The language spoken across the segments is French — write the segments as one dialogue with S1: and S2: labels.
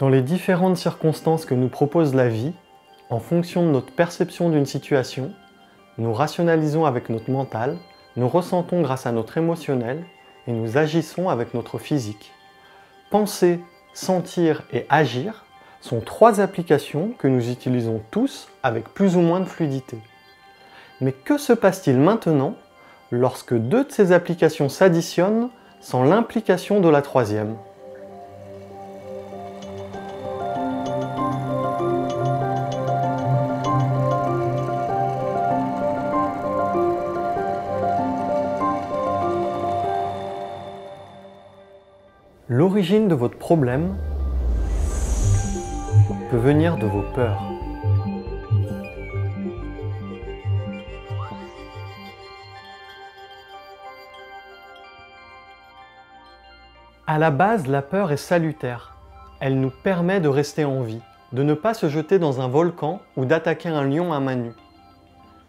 S1: Dans les différentes circonstances que nous propose la vie, en fonction de notre perception d'une situation, nous rationalisons avec notre mental, nous ressentons grâce à notre émotionnel et nous agissons avec notre physique. Penser, sentir et agir sont trois applications que nous utilisons tous avec plus ou moins de fluidité. Mais que se passe-t-il maintenant lorsque deux de ces applications s'additionnent sans l'implication de la troisième ? L'origine de votre problème peut venir de vos peurs. À la base, la peur est salutaire. Elle nous permet de rester en vie, de ne pas se jeter dans un volcan ou d'attaquer un lion à main nue.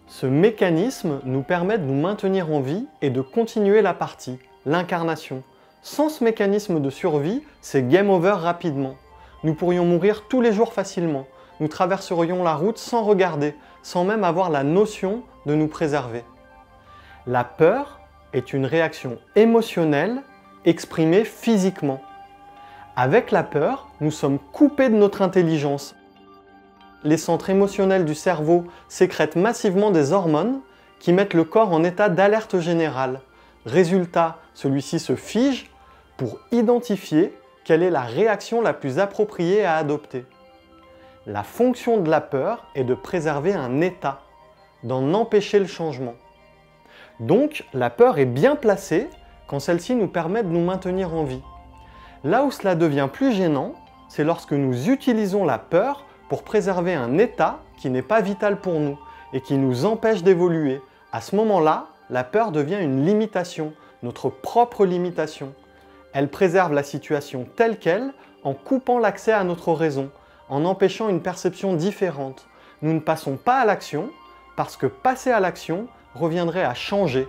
S1: Ce mécanisme nous permet de nous maintenir en vie et de continuer la partie, l'incarnation. Sans ce mécanisme de survie, c'est game over rapidement. Nous pourrions mourir tous les jours facilement. Nous traverserions la route sans regarder, sans même avoir la notion de nous préserver. La peur est une réaction émotionnelle exprimée physiquement. Avec la peur, nous sommes coupés de notre intelligence. Les centres émotionnels du cerveau sécrètent massivement des hormones qui mettent le corps en état d'alerte générale. Résultat, celui-ci se fige pour identifier quelle est la réaction la plus appropriée à adopter. La fonction de la peur est de préserver un état, d'en empêcher le changement. Donc, la peur est bien placée quand celle-ci nous permet de nous maintenir en vie. Là où cela devient plus gênant, c'est lorsque nous utilisons la peur pour préserver un état qui n'est pas vital pour nous et qui nous empêche d'évoluer. À ce moment-là, la peur devient une limitation, notre propre limitation. Elle préserve la situation telle qu'elle en coupant l'accès à notre raison, en empêchant une perception différente. Nous ne passons pas à l'action parce que passer à l'action reviendrait à changer.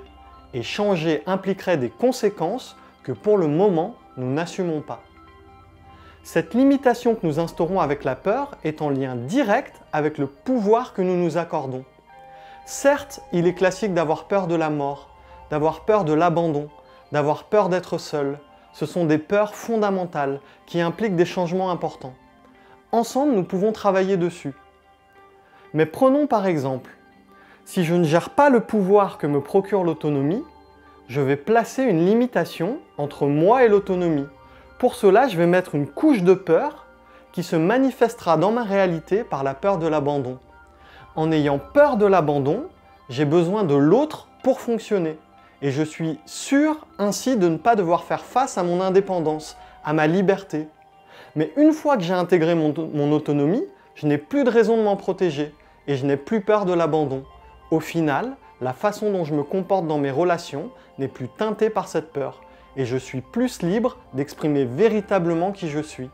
S1: Et changer impliquerait des conséquences que pour le moment, nous n'assumons pas. Cette limitation que nous instaurons avec la peur est en lien direct avec le pouvoir que nous nous accordons. Certes, il est classique d'avoir peur de la mort, d'avoir peur de l'abandon, d'avoir peur d'être seul. Ce sont des peurs fondamentales qui impliquent des changements importants. Ensemble, nous pouvons travailler dessus. Mais prenons par exemple, si je ne gère pas le pouvoir que me procure l'autonomie, je vais placer une limitation entre moi et l'autonomie. Pour cela, je vais mettre une couche de peur qui se manifestera dans ma réalité par la peur de l'abandon. En ayant peur de l'abandon, j'ai besoin de l'autre pour fonctionner. Et je suis sûr ainsi de ne pas devoir faire face à mon indépendance, à ma liberté. Mais une fois que j'ai intégré mon autonomie, je n'ai plus de raison de m'en protéger et je n'ai plus peur de l'abandon. Au final, la façon dont je me comporte dans mes relations n'est plus teintée par cette peur et je suis plus libre d'exprimer véritablement qui je suis.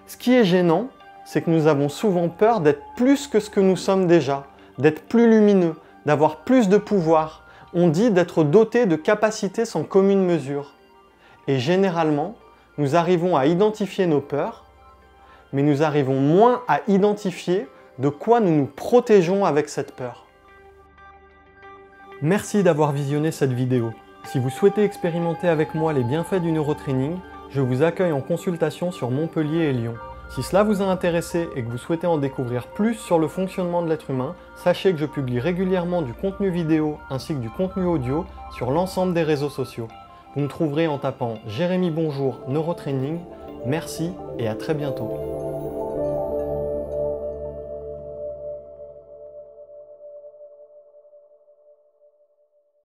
S1: Ce qui est gênant, c'est que nous avons souvent peur d'être plus que ce que nous sommes déjà, d'être plus lumineux, d'avoir plus de pouvoir. On dit d'être doté de capacités sans commune mesure. Et généralement, nous arrivons à identifier nos peurs, mais nous arrivons moins à identifier de quoi nous nous protégeons avec cette peur. Merci d'avoir visionné cette vidéo. Si vous souhaitez expérimenter avec moi les bienfaits du neurotraining, je vous accueille en consultation sur Montpellier et Lyon. Si cela vous a intéressé et que vous souhaitez en découvrir plus sur le fonctionnement de l'être humain, sachez que je publie régulièrement du contenu vidéo ainsi que du contenu audio sur l'ensemble des réseaux sociaux. Vous me trouverez en tapant Jérémy Bonjour Neurotraining. Merci et à très bientôt.